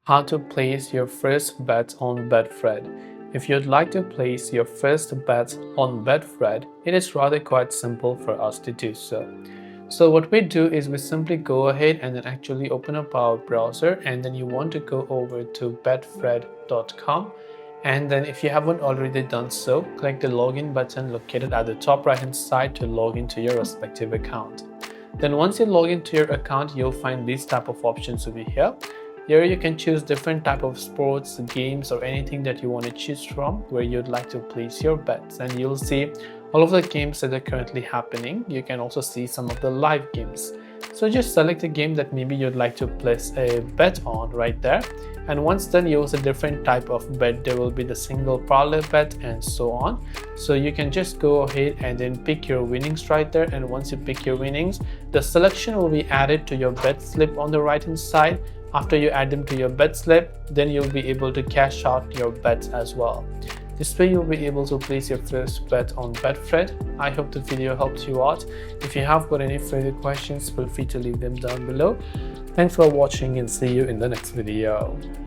how to place your first bet on Betfred. If you'd like to place your first bet on Betfred, it is rather quite simple for us to do so. So what we do is we simply go ahead and then actually open up our browser, and then you want to go over to betfred.com, and then if you haven't already done so, click the login button located at the top right hand side to log into your respective account. Then once you log into your account, you'll find these type of options over here. Here you can choose different type of sports, games, or anything that you want to choose from where you'd like to place your bets, and you'll see all of the games that are currently happening. You can also see some of the live games. So just select a game that maybe you'd like to place a bet on right there, and once done, use a different type of bet. There will be the single parlay bet and so on. So you can just go ahead and then pick your winnings right there, and once you pick your winnings, the selection will be added to your bet slip on the right hand side. After you add them to your bet slip, then you'll be able to cash out your bets as well. This way you'll be able to place your first bet on Betfred. I hope the video helped you out. If you have got any further questions, feel free to leave them down below. Thanks for watching and see you in the next video.